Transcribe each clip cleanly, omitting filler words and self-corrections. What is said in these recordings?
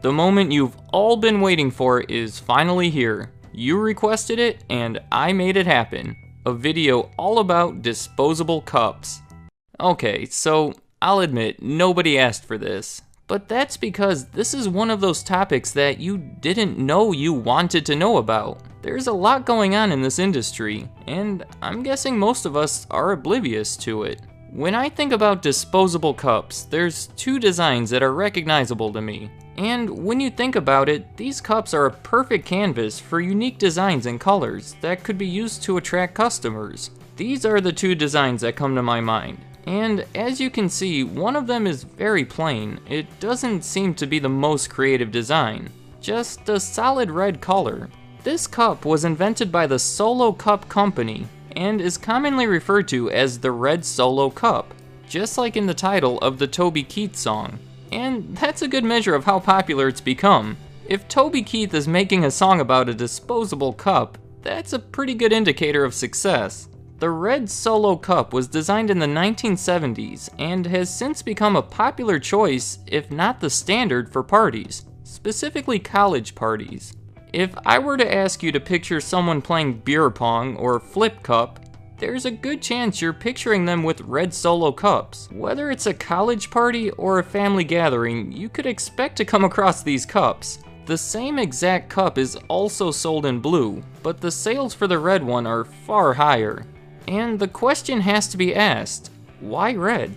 The moment you've all been waiting for is finally here. You requested it, and I made it happen. A video all about disposable cups. Okay, so I'll admit, nobody asked for this. But that's because this is one of those topics that you didn't know you wanted to know about. There's a lot going on in this industry, and I'm guessing most of us are oblivious to it. When I think about disposable cups, there's two designs that are recognizable to me. And when you think about it, these cups are a perfect canvas for unique designs and colors that could be used to attract customers. These are the two designs that come to my mind. And as you can see, one of them is very plain. It doesn't seem to be the most creative design, just a solid red color. This cup was invented by the Solo Cup Company and is commonly referred to as the Red Solo Cup, just like in the title of the Toby Keith song. And that's a good measure of how popular it's become. If Toby Keith is making a song about a disposable cup, that's a pretty good indicator of success. The Red Solo Cup was designed in the 1970s and has since become a popular choice, if not the standard, for parties, specifically college parties. If I were to ask you to picture someone playing beer pong or flip cup, there's a good chance you're picturing them with red Solo cups. Whether it's a college party or a family gathering, you could expect to come across these cups. The same exact cup is also sold in blue, but the sales for the red one are far higher. And the question has to be asked, why red?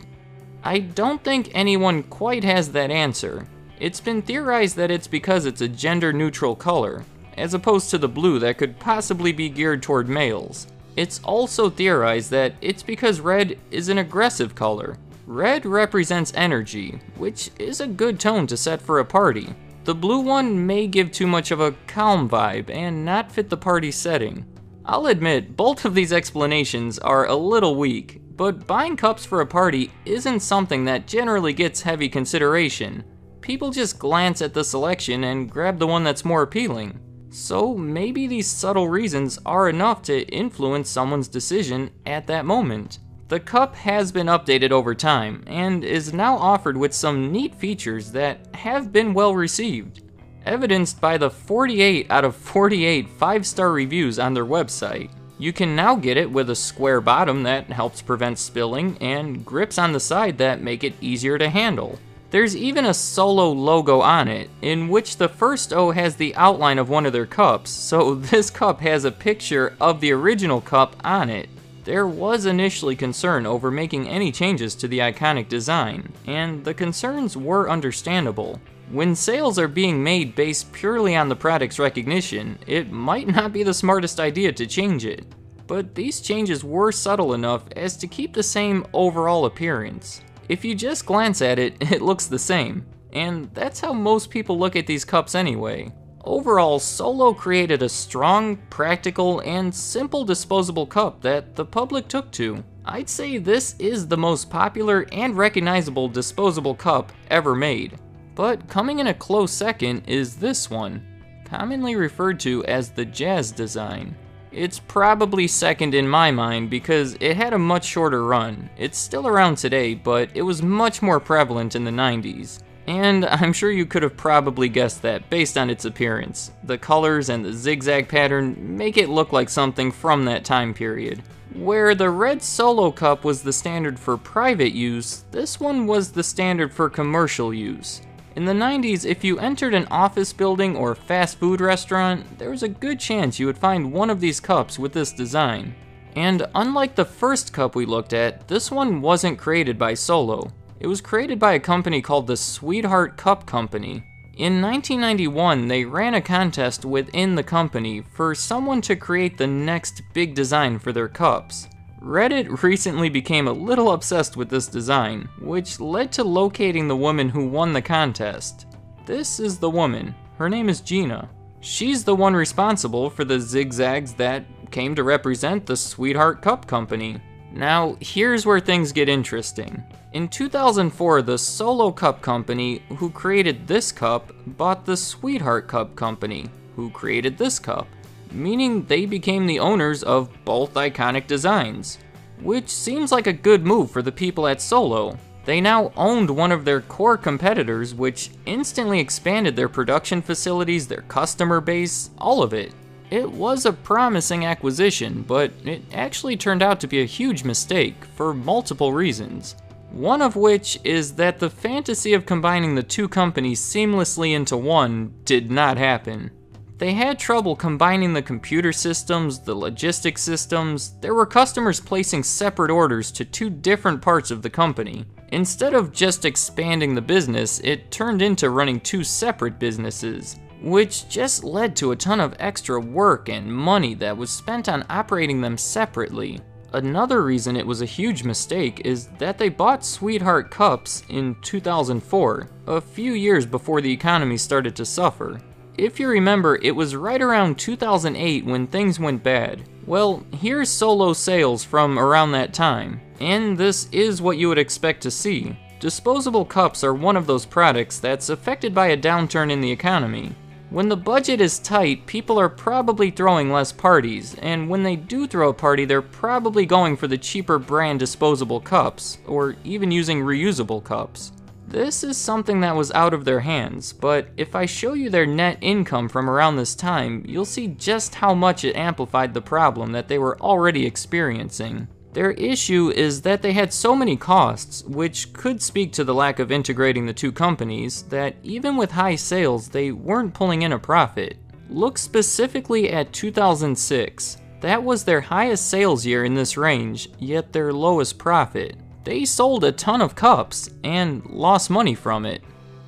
I don't think anyone quite has that answer. It's been theorized that it's because it's a gender-neutral color, as opposed to the blue that could possibly be geared toward males. It's also theorized that it's because red is an aggressive color. Red represents energy, which is a good tone to set for a party. The blue one may give too much of a calm vibe and not fit the party setting. I'll admit, both of these explanations are a little weak, but buying cups for a party isn't something that generally gets heavy consideration. People just glance at the selection and grab the one that's more appealing. So maybe these subtle reasons are enough to influence someone's decision at that moment. The cup has been updated over time and is now offered with some neat features that have been well received, evidenced by the 48 out of 48 5-star reviews on their website. You can now get it with a square bottom that helps prevent spilling and grips on the side that make it easier to handle. There's even a Solo logo on it, in which the first O has the outline of one of their cups, so this cup has a picture of the original cup on it. There was initially concern over making any changes to the iconic design, and the concerns were understandable. When sales are being made based purely on the product's recognition, it might not be the smartest idea to change it. But these changes were subtle enough as to keep the same overall appearance. If you just glance at it, it looks the same, and that's how most people look at these cups anyway. Overall, Solo created a strong, practical, and simple disposable cup that the public took to. I'd say this is the most popular and recognizable disposable cup ever made. But coming in a close second is this one, commonly referred to as the Jazz design. It's probably second in my mind because it had a much shorter run. It's still around today, but it was much more prevalent in the 90s. And I'm sure you could have probably guessed that based on its appearance. The colors and the zigzag pattern make it look like something from that time period. Where the Red Solo Cup was the standard for private use, this one was the standard for commercial use. In the 90s, if you entered an office building or fast food restaurant, there was a good chance you would find one of these cups with this design. And unlike the first cup we looked at, this one wasn't created by Solo. It was created by a company called the Sweetheart Cup Company. In 1991, they ran a contest within the company for someone to create the next big design for their cups. Reddit recently became a little obsessed with this design, which led to locating the woman who won the contest. This is the woman. Her name is Gina. She's the one responsible for the zigzags that came to represent the Sweetheart Cup Company. Now, here's where things get interesting. In 2004, the Solo Cup Company, who created this cup, bought the Sweetheart Cup Company, who created this cup, meaning they became the owners of both iconic designs. which seems like a good move for the people at Solo. They now owned one of their core competitors, which instantly expanded their production facilities, their customer base, all of it. It was a promising acquisition, but it actually turned out to be a huge mistake for multiple reasons. One of which is that the fantasy of combining the two companies seamlessly into one did not happen. They had trouble combining the computer systems, the logistics systems. There were customers placing separate orders to two different parts of the company. Instead of just expanding the business, it turned into running two separate businesses, which just led to a ton of extra work and money that was spent on operating them separately. Another reason it was a huge mistake is that they bought Sweetheart Cups in 2004, a few years before the economy started to suffer. If you remember, it was right around 2008 when things went bad. Well, here's Solo sales from around that time, and this is what you would expect to see. Disposable cups are one of those products that's affected by a downturn in the economy. When the budget is tight, people are probably throwing less parties, and when they do throw a party, they're probably going for the cheaper brand disposable cups, or even using reusable cups. This is something that was out of their hands, but if I show you their net income from around this time, you'll see just how much it amplified the problem that they were already experiencing. Their issue is that they had so many costs, which could speak to the lack of integrating the two companies, that even with high sales, they weren't pulling in a profit. Look specifically at 2006. That was their highest sales year in this range, yet their lowest profit. They sold a ton of cups and lost money from it.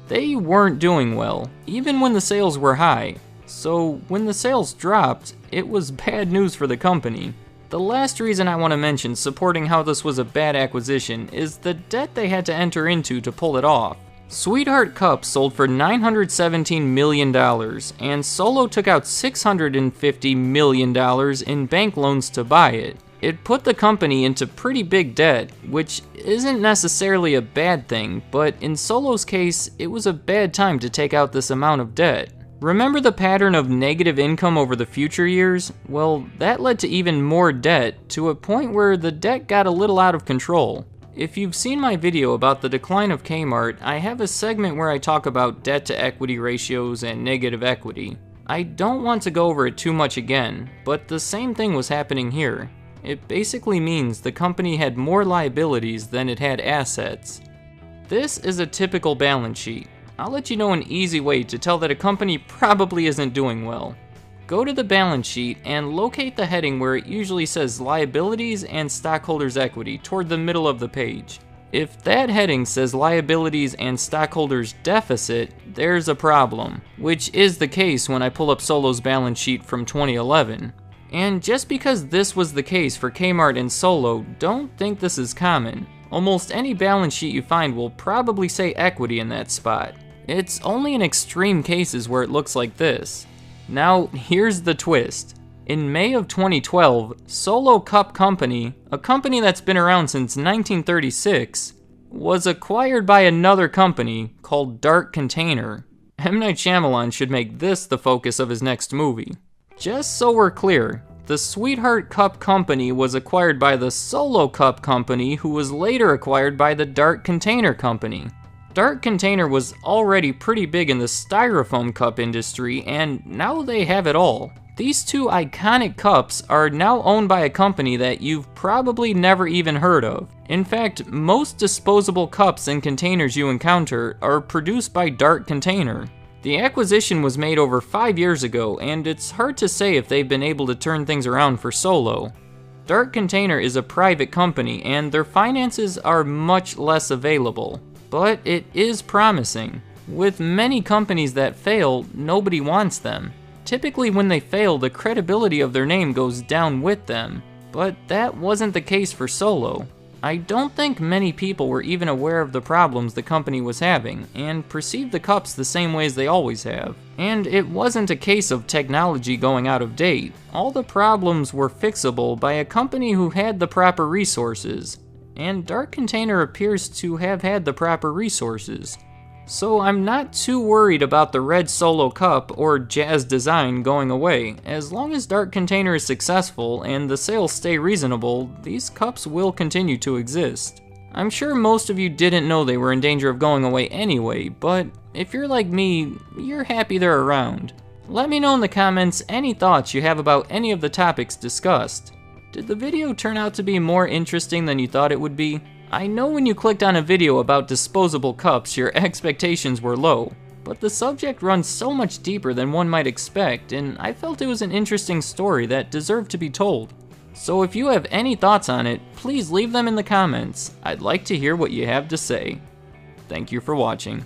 They weren't doing well, even when the sales were high. So when the sales dropped, it was bad news for the company. The last reason I want to mention supporting how this was a bad acquisition is the debt they had to enter into to pull it off. Sweetheart Cups sold for $917 million, and Solo took out $650 million in bank loans to buy it. It put the company into pretty big debt, which isn't necessarily a bad thing, but in Solo's case, it was a bad time to take out this amount of debt. Remember the pattern of negative income over the future years? Well, that led to even more debt, to a point where the debt got a little out of control. If you've seen my video about the decline of Kmart, I have a segment where I talk about debt to equity ratios and negative equity. I don't want to go over it too much again, but the same thing was happening here. It basically means the company had more liabilities than it had assets. This is a typical balance sheet. I'll let you know an easy way to tell that a company probably isn't doing well. Go to the balance sheet and locate the heading where it usually says liabilities and stockholders' equity toward the middle of the page. If that heading says liabilities and stockholders' deficit, there's a problem, which is the case when I pull up Solo's balance sheet from 2011. And just because this was the case for Kmart and Solo, don't think this is common. Almost any balance sheet you find will probably say equity in that spot. It's only in extreme cases where it looks like this. Now, here's the twist. In May of 2012, Solo Cup Company, a company that's been around since 1936, was acquired by another company called Dark Container. M. Night Shyamalan should make this the focus of his next movie. Just so we're clear, the Sweetheart Cup Company was acquired by the Solo Cup Company, who was later acquired by the Dark Container Company. Dark Container was already pretty big in the styrofoam cup industry, and now they have it all. These two iconic cups are now owned by a company that you've probably never even heard of. In fact, most disposable cups and containers you encounter are produced by Dark Container. The acquisition was made over 5 years ago, and it's hard to say if they've been able to turn things around for Solo. Dark Container is a private company, and their finances are much less available, but it is promising. With many companies that fail, nobody wants them. Typically when they fail, the credibility of their name goes down with them, but that wasn't the case for Solo. I don't think many people were even aware of the problems the company was having, and perceived the cups the same way as they always have. And it wasn't a case of technology going out of date. All the problems were fixable by a company who had the proper resources, and Dark Container appears to have had the proper resources. So I'm not too worried about the red Solo Cup or Jazz design going away. As long as Dark Container is successful and the sales stay reasonable, these cups will continue to exist. I'm sure most of you didn't know they were in danger of going away anyway, but if you're like me, you're happy they're around. Let me know in the comments any thoughts you have about any of the topics discussed. Did the video turn out to be more interesting than you thought it would be? I know when you clicked on a video about disposable cups, your expectations were low, but the subject runs so much deeper than one might expect, and I felt it was an interesting story that deserved to be told. So if you have any thoughts on it, please leave them in the comments. I'd like to hear what you have to say. Thank you for watching.